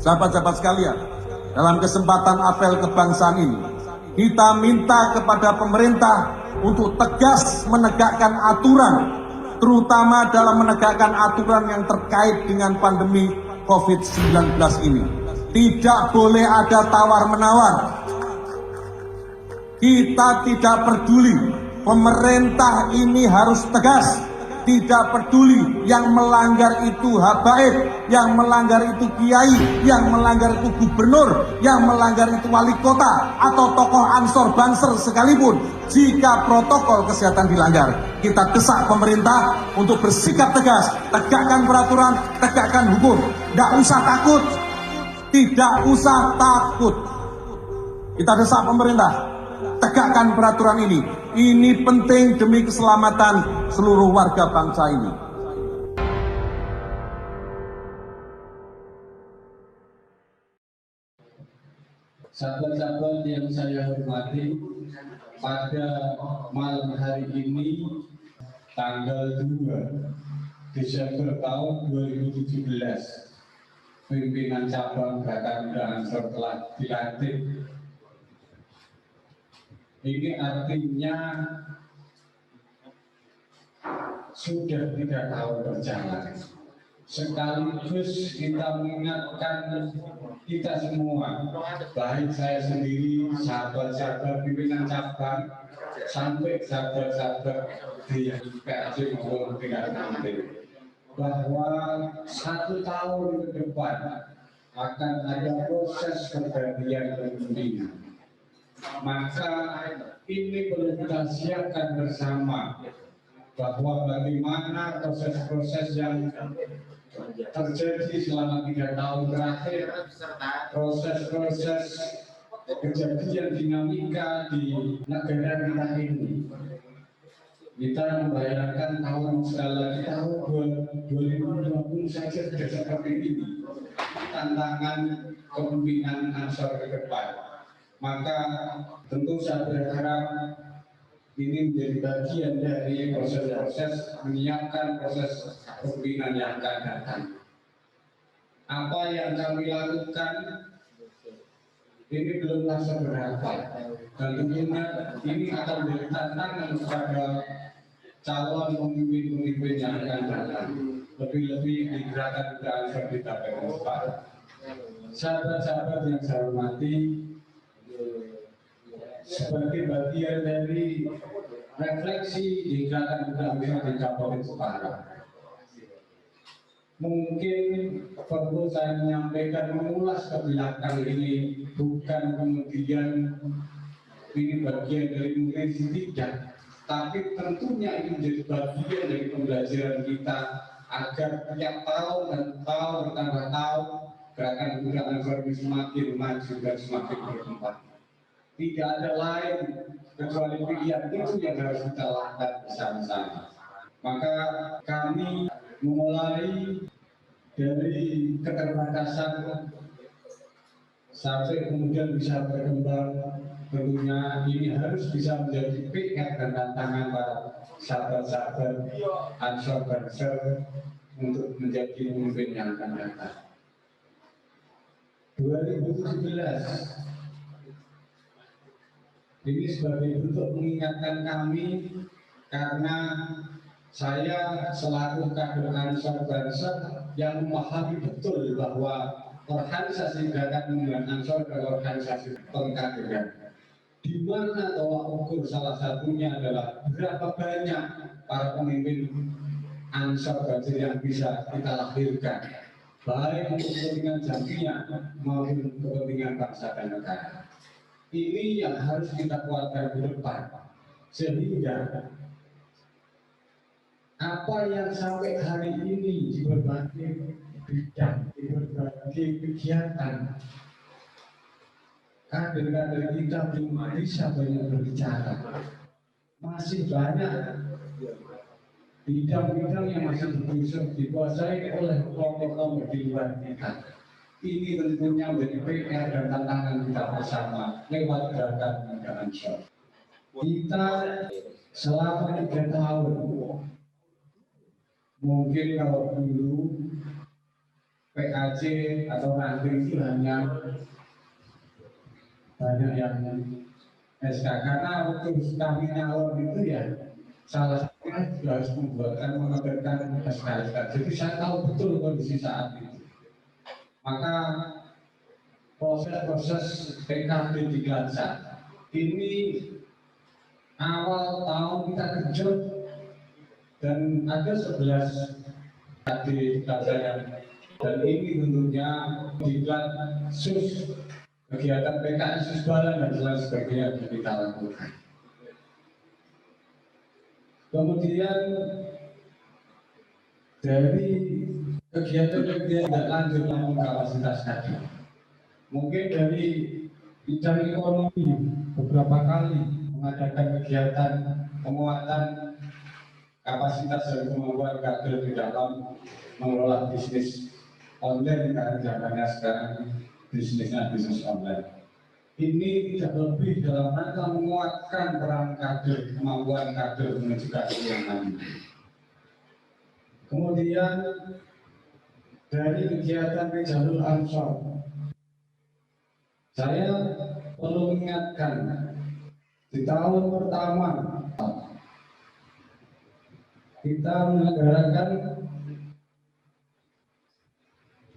Sahabat-sahabat sekalian, dalam kesempatan apel kebangsaan ini, kita minta kepada pemerintah untuk tegas menegakkan aturan, terutama dalam menegakkan aturan yang terkait dengan pandemi COVID-19 ini. Tidak boleh ada tawar-menawar. Kita tidak peduli, pemerintah ini harus tegas. Tidak peduli yang melanggar itu habaib, yang melanggar itu kiai, yang melanggar itu gubernur, yang melanggar itu wali kota atau tokoh ansor banser sekalipun. Jika protokol kesehatan dilanggar, kita desak pemerintah untuk bersikap tegas, tegakkan peraturan, tegakkan hukum. Tidak usah takut, tidak usah takut. Kita desak pemerintah, tegakkan peraturan ini. Ini penting demi keselamatan seluruh warga bangsa ini. Sahabat-sahabat yang saya hormati, pada malam hari ini, tanggal 2 Desember tahun 2017, pimpinan cabang Gerakan Muda Ansor telah dilantik. Ini artinya sudah 3 tahun berjalan. Sekaligus kita mengingatkan kita semua, baik saya sendiri, sahabat-sahabat pimpinan cabang, sampai sahabat-sahabat di PRC maupun tingkat nanti, bahwa 1 tahun ke depan akan ada proses pergantian kepemimpinan. Maka ini perlu kita siapkan bersama, bahwa bagaimana proses-proses yang terjadi selama 3 tahun terakhir, proses-proses kejadian dinamika di negara kita ini. Kita membayangkan tahun sekali tahun 2020 saja sudah seperti ini, tantangan kepemimpinan Ansor ke depan. Maka tentu saya berharap ini menjadi bagian dari proses-proses menyiapkan proses kepemimpinan yang akan datang. Apa yang kami lakukan ini belumlah seberapa, dan tentunya ini akan menjadi tantangan kepada calon pemimpin-pemimpin yang akan datang, lebih-lebih di Gerakan Muda Ansor di Tabekan. Sahabat-sahabat yang saya hormati, sebagai bagian dari refleksi di Gerakan Muda Ansor di Kabupaten Jepara, mungkin perlu saya menyampaikan, mengulas ke belakang ini, bukan kemudian ini bagian dari mengkritik, tidak, tapi tentunya ini menjadi bagian dari pembelajaran kita agar tiap tahun dan tahun bertambah tahun Gerakan Muda Ansor ini semakin maju dan semakin berkembang. Tidak ada lain kecuali pilihan itu yang harus kita lakukan bersama-sama. Maka kami memulai dari keterbatasan sampai kemudian bisa berkembang. Tentunya ini harus bisa menjadi PR dan tantangan para sahabat-sahabat Ansor Banser untuk menjadi pemimpin yang akan datang. 2017 ini sebagai bentuk mengingatkan kami, karena saya selaku kader Ansor Banser yang memahami betul bahwa organisasi Gerakan Muda Ansor adalah organisasi pengkaderan, di mana tolak ukur salah satunya adalah berapa banyak para pemimpin Ansor Banser yang bisa kita lahirkan, baik untuk kepentingan jamiah maupun kepentingan bangsa dan negara. Ini yang harus kita kuatkan ke depan, sehingga apa yang sampai hari ini di berbagai bidang, di berbagai kegiatan, kader-kader kita belum bisa banyak berbicara. Masih banyak bidang-bidang yang masih dikuasai oleh kelompok-kelompok di luar kita. Ini tentunya menjadi PR dan tantangan kita bersama lewat Gerakan Muda Ansor. Kita selama 3 tahun, mungkin kalau dulu PAC atau ranting itu hanya banyak yang SK, karena waktu kami nyalon itu ya salah satunya juga harus menerbitkan SK. Jadi saya tahu betul kondisi saat itu. Maka proses PKB di Glansa ini awal tahun kita kejut dan ada 11 di Glansa dan ini tentunya diklat sus kegiatan PKS Susbalan dan lain sebagainya yang kita lakukan. Kemudian dari kegiatan-kegiatan tidak lanjut namun kapasitas tadi, mungkin dari bidang ekonomi beberapa kali mengadakan kegiatan penguatan kapasitas dan kemampuan kader di dalam mengelola bisnis online, karena zamannya sekarang bisnisnya bisnis online. Ini tidak lebih dalam rangka menguatkan peran kader, kemampuan kader menuju kader yang lain. Kemudian dari kegiatan Jalur Ansor, saya perlu mengingatkan di tahun pertama kita menyelenggarakan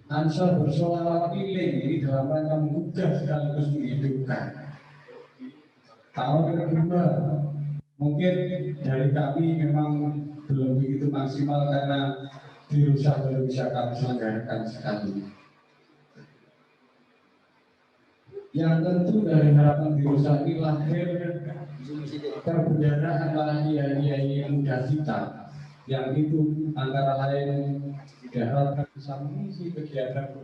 Ansor bersuara pilih, ini dalam rangka menggugah sekaligus menghidupkan. Tahun kedua, mungkin dari kami memang belum begitu maksimal karena dirusak baru bisa kami selenggarakan sekali. Yang tentu dari harapan dirusak ini lahir perbendaharaan para kiai muda kita, yang itu antara lain diharapkan bisa mengisi kegiatan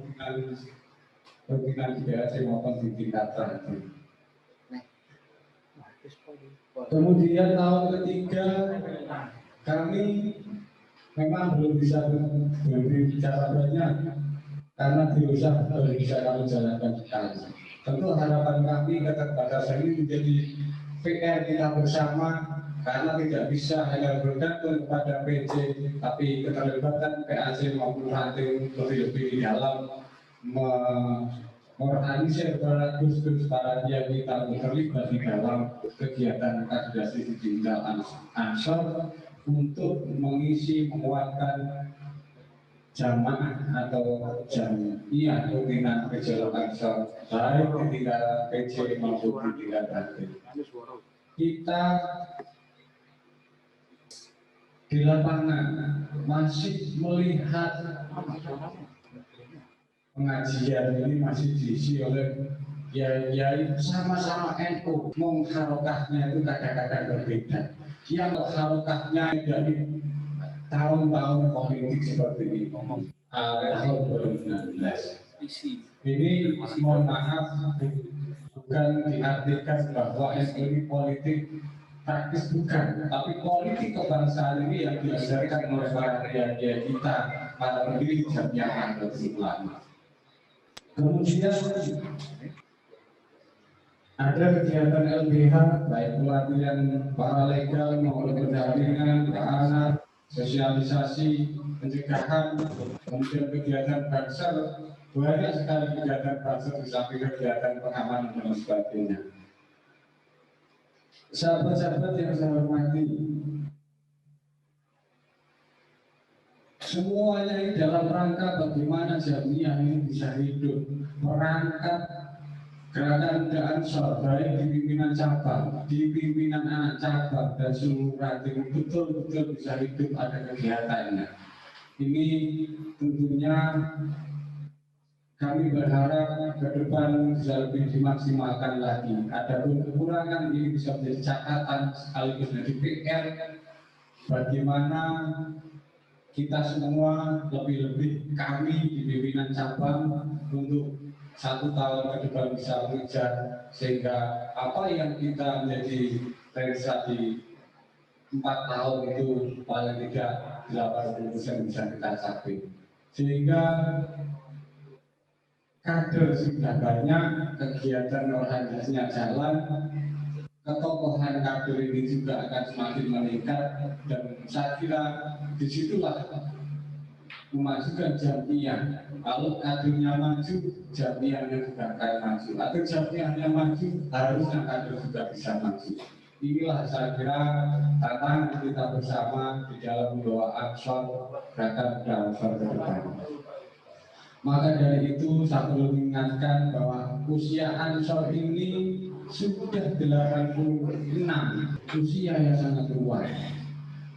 pembinaan IPAC maupun di tingkat tertentu. Kemudian tahun ketiga kami memang belum bisa berbicara banyak karena dirusak baru bisa kami jalankan sekali. Tentu harapan kami keterbatasan ini menjadi PR kita bersama, karena tidak bisa hanya bergantung kepada PC, tapi keterlibatan PAC maupun ranting lebih-lebih di dalam mengorganisir para gus-gus para kiai kita terlibat di dalam kegiatan kandidasi di tingkat Ansor untuk mengisi menguatkan jamaah atau jamiah pimpinan Jalur Ansor baik di tingkat PC maupun di tingkat ranting. Kita di lapangan masih melihat pengajian ini masih diisi oleh kiai sama-sama NU, harokahnya itu kadang-kadang berbeda. Yang harokahnya dari tahun-tahun politik seperti ini, tahun 2019. Ini mohon maaf, bukan diartikan bahwa NU ini politik praktis, bukan, tapi politik kebangsaan ini yang diajarkan oleh para kiai kita, para pendiri Jamiah Nahdlatul Ulama. Kemudian ada kegiatan LBH, baik pelatihan para legal maupun pendampingan, keamanan, sosialisasi, pencegahan, kemudian kegiatan bangsa, banyak sekali kegiatan bangsa di samping kegiatan pengamanan dan sebagainya. Sahabat-sahabat yang saya hormati, semuanya ini dalam rangka bagaimana Jamiah ini bisa hidup, merangkap gerakan Ansor baik di pimpinan cabang, di pimpinan anak cabang dan seluruh ranting betul-betul bisa hidup, ada kegiatannya. Ini tentunya kami berharap ke depan bisa lebih dimaksimalkan lagi. Adapun kekurangan ini bisa menjadi catatan sekaligus menjadi PR bagaimana kita semua, lebih-lebih kami di pimpinan cabang untuk 1 tahun ke depan bisa mengejar sehingga apa yang kita menjadi realisasi 4 tahun itu paling tidak 80% bisa kita capai, sehingga kader sudah banyak, kegiatan organisasinya jalan, ketokohan kader ini juga akan semakin meningkat, dan saya kira disitulah memajukan Jamiah. Kalau kadernya maju, Jamiahnya juga akan maju. Atau Jamiahnya maju, harusnya kader juga bisa maju. Inilah saya kira tantangan kita bersama di dalam membawa Ansor gerakan Ansor ke depan. Maka dari itu saya perlu mengingatkan bahwa usia Ansor ini sudah 86, usia yang sangat tua.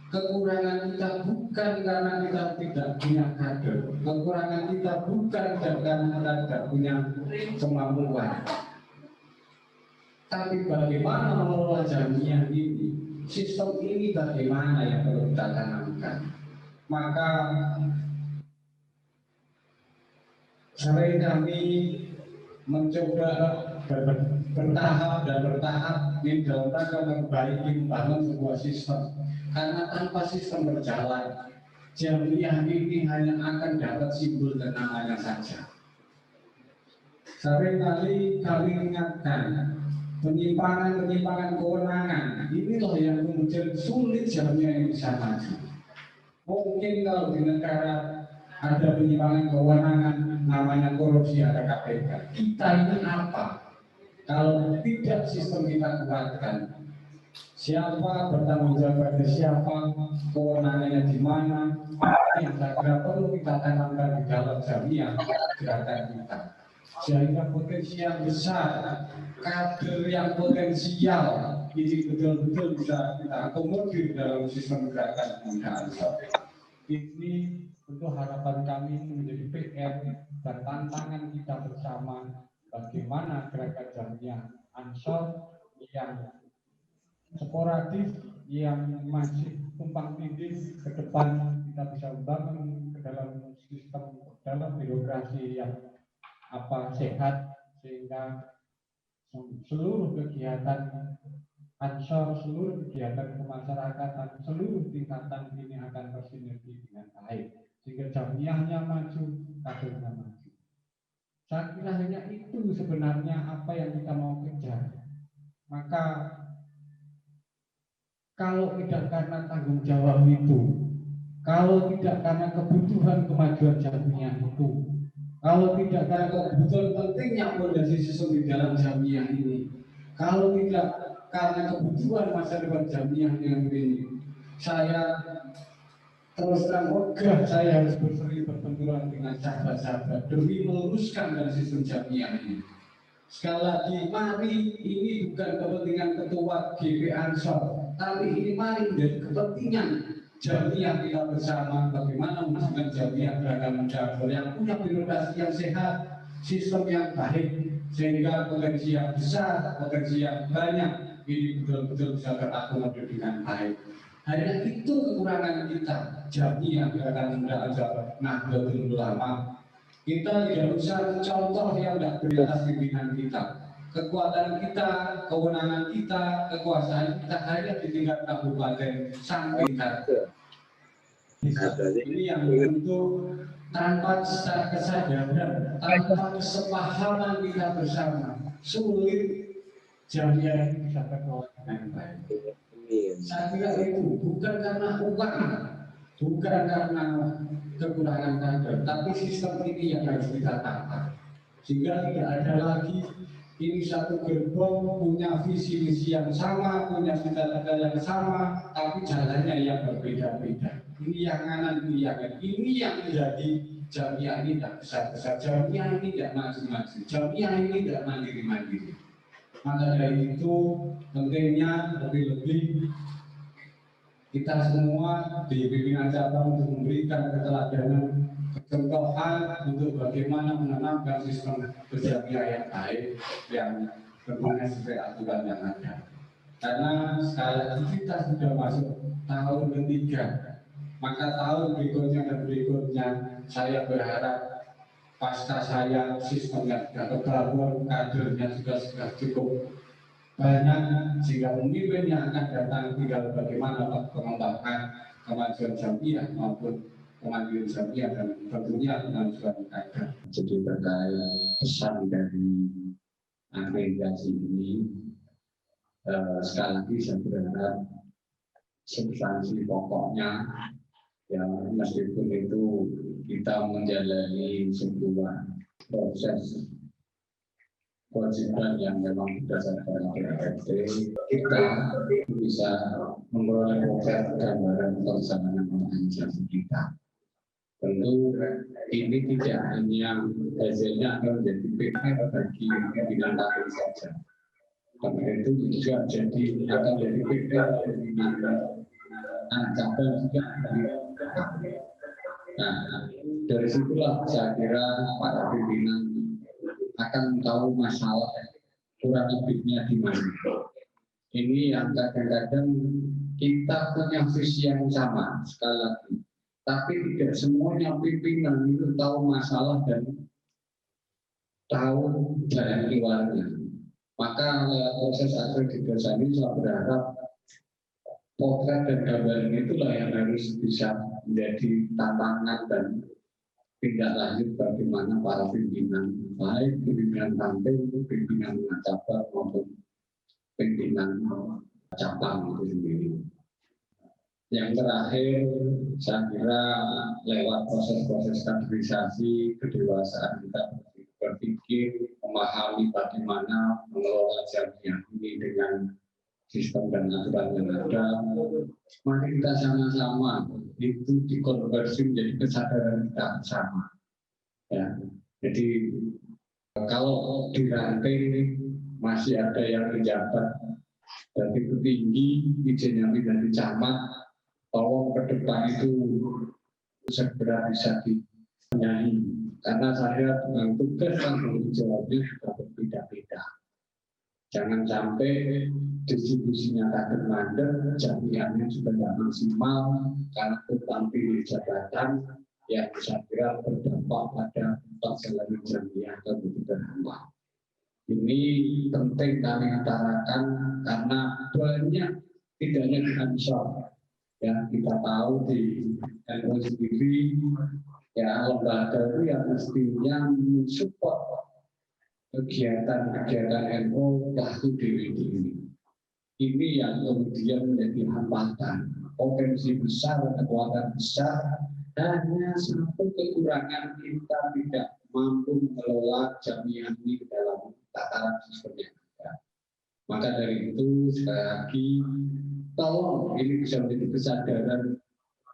Kekurangan kita bukan karena kita tidak punya kader, kekurangan kita bukan karena kita tidak punya kemampuan, tapi bagaimana mengelola Jamiah ini, sistem ini bagaimana yang perlu kita tanamkan. Maka sering kami mencoba bertahap ingin dalam rangka memperbaiki membangun sebuah sistem. Karena tanpa sistem berjalan, Jamiah ini hanya akan dapat simbol dan namanya saja. Seringkali kami ingatkan penyimpangan kewenangan inilah yang kemudian sulit Jamiah ini bisa maju. Mungkin kalau di negara ada penyimpangan kewenangan namanya korupsi, ada KPK. Kita ini apa? Kalau tidak sistem kita kuatkan, siapa bertanggung jawab pada siapa, kewenangannya di mana, yang saya kira perlu kita tanamkan di dalam Jamiah gerakan kita. Sehingga potensi yang besar, kader yang potensial, ini betul-betul bisa kita akomodir dalam sistem gerakan pemuda Ansor. Ini tentu harapan kami menjadi PR dan tantangan kita bersama, bagaimana gerakan Jamiah Ansor yang sporadis, yang masih tumpang tindih ke depan kita bisa membangun ke dalam sistem, dalam birokrasi yang sehat, sehingga seluruh kegiatan Ansor, seluruh kegiatan kemasyarakatan, seluruh tingkatan ini akan bersinergi dengan baik, sehingga Jamiahnya maju, kadernya maju. Saya kira hanya itu sebenarnya apa yang kita mau kejar. Maka kalau tidak karena tanggung jawab itu, kalau tidak karena kebutuhan kemajuan Jamiah itu, kalau tidak karena kebutuhan pentingnya fondasi sistem di dalam Jamiah ini, kalau tidak karena kebutuhan masa depan Jamiah yang ini, saya terus terang wegah saya harus berbenturan dengan sahabat-sahabat demi meluruskan dari sistem Jamiah ini. Sekali lagi, mari ini bukan kepentingan ketua GP Ansor, tapi ini mari menjadi kepentingan Jamiah kita bersama, bagaimana mewujudkan Jamiah gerakan pemuda Ansor yang punya birokrasi yang sehat, sistem yang baik, sehingga potensi yang besar, potensi yang banyak ini betul-betul bisa terakomodir dengan baik. Hanya itu kekurangan kita, Jamiah gerakan pemuda Ansor Nahdlatul Ulama. Kita tidak usah contoh yang tidak beri atas pimpinan kita. Kekuatan kita, kewenangan kita, kekuasaan kita hanya di tingkat kabupaten sampai tingkat. Ini yang tentu tanpa secara kesadaran, tanpa kesepahaman kita bersama, sulit Jamiah ini bisa terkelola dengan baik. Saya kira itu bukan karena uang, bukan karena kekurangan kader, tapi sistem ini yang harus kita tata, sehingga tidak ada lagi ini satu gerbong punya visi-misi yang sama, punya cita-cita yang sama, tapi jalannya yang berbeda-beda. Ini yang kanan, ini yang kanan. Ini yang menjadi Jamiah ini tidak besar-besar, Jamiah ini tidak maju-maju, Jamiah ini tidak mandiri-mandiri. Maka dari itu pentingnya lebih-lebih kita semua di pimpinan cabang untuk memberikan keteladanan, kecontohan untuk bagaimana menanamkan sistem berjamiah yang baik, yang tentunya sesuai aturan yang ada. Karena sekali lagi kita sudah masuk tahun ketiga, maka tahun berikutnya dan berikutnya saya berharap pasca saya sistemnya sudah terbangun, kadernya juga sudah cukup banyak, sehingga pemimpin yang akan datang tinggal bagaimana pengembangan kemajuan Jamiah maupun kemajuan Jamiah dan tentunya kemajuan kader. Jadi terkait pesan dari agregasi ini, sekali lagi saya berharap substansi pokoknya Ya, meskipun itu kita menjalani sebuah proses kewajiban yang memang berdasarkan KPT, kita bisa memperoleh potret gambaran perjalanan organisasi kita. Tentu ini tidak hanya hasilnya akan menjadi PR bagi pimpinan kami saja. Karena itu juga akan jadi PR bagi cabang juga. Nah, dari situlah saya kira para pimpinan akan tahu masalah kurang lebihnya di mana. Ini yang kadang-kadang kita punya visi yang sama sekali lagi, tapi tidak semuanya pimpinan itu tahu masalah dan tahu jalan keluarnya. Maka proses akreditasi ini saya berharap potret dan gambaran itulah yang harus bisa menjadi tantangan dan tindak lanjut bagaimana para pimpinan, baik pimpinan ranting, pimpinan cabang maupun pimpinan cabang itu sendiri. Yang terakhir, saya kira lewat proses-proses kaderisasi, kedewasaan kita berpikir, memahami bagaimana mengelola jamiah ini dengan sistem dan aturan yang ada. Mari kita sama-sama itu dikonversi menjadi kesadaran kita bersama. Ya, jadi kalau di ranting masih ada yang menjabat dari petinggi, izinnya dari camat, tolong ke depan itu segera bisa dibenahi. Karena saya dengan tugas dan tanggung jawabnya sudah berbeda-beda. Jangan sampai distribusinya kader mandek, jamiahnya juga tidak maksimal karena tumpang pilih jabatan yang saya kira berdampak pada perjalanan jamiah atau berhambat. Ini penting kami utarakan karena banyak tidak hanya di Ansor. Ya, kita tahu di NU sendiri, ya lembaga itu yang mestinya mensupport kegiatan-kegiatan NU waktu DWD ini. Ini yang kemudian menjadi hambatan. Potensi besar, kekuatan besar, hanya satu kekurangan kita tidak mampu mengelola jamiah ini ke dalam tataran sistem yang ada. Maka dari itu sekali lagi tolong ini bisa menjadi kesadaran,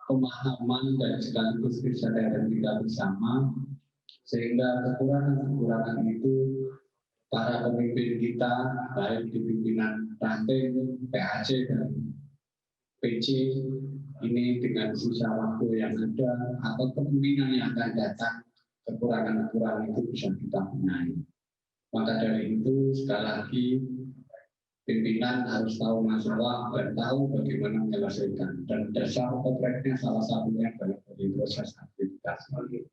pemahaman dan sekaligus kesadaran kita bersama sehingga kekurangan-kekurangan itu para pemimpin kita baik di pimpinan ranting, PAC dan PC ini dengan sisa waktu yang ada atau kepemimpinan yang akan datang kekurangan-kekurangan itu bisa kita benahi. Maka dari itu sekali lagi pimpinan harus tahu masalah dan tahu bagaimana menyelesaikan dan dasar potretnya salah satunya adalah dari proses aktivitas ini.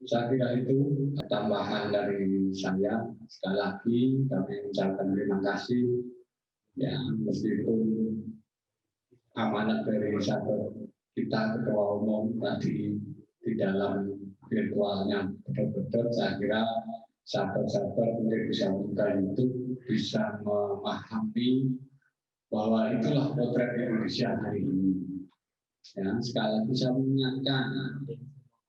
Saya kira itu tambahan dari saya. Sekali lagi kami ucapkan terima kasih ya meskipun amanat dari satu kita ketua umum tadi di dalam virtualnya betul-betul saya kira sahabat-sahabat mungkin bisa buka YouTube, bisa memahami bahwa itulah potret Indonesia hari ini. Ya, sekali lagi saya mengingatkan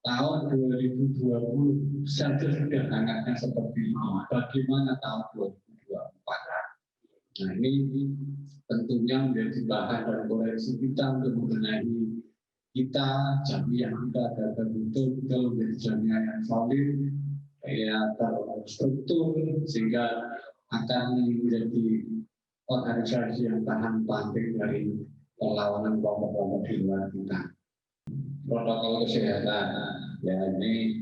tahun 2020 saja sudah hangatnya seperti ini. Bagaimana tahun 2024? Nah ini tentunya menjadi bahan dan koreksi kita untuk mengenai kita jamiah kita agar betul-betul menjadi jamiah yang solid, ya terstruktur sehingga akan menjadi organisasi yang tahan banting dari perlawanan kelompok-kelompok di luar kita. Protokol kesehatan ya ini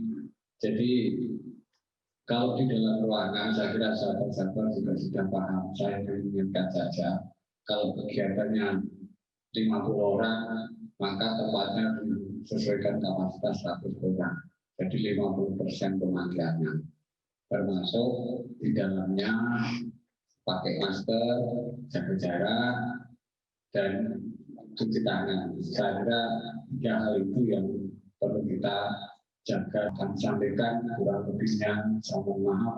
jadi kalau di dalam ruangan saya kira sahabat-sahabat juga sudah paham. Saya inginkan saja kalau kegiatannya 50 orang maka tempatnya disesuaikan kapasitas 100 orang. Jadi 50% pemakaiannya, termasuk di dalamnya pakai masker, jaga jarak, dan cuci tangan. Saya kira 3 hal itu yang perlu kita jaga dan sampaikan kurang lebihnya. Saya mohon maaf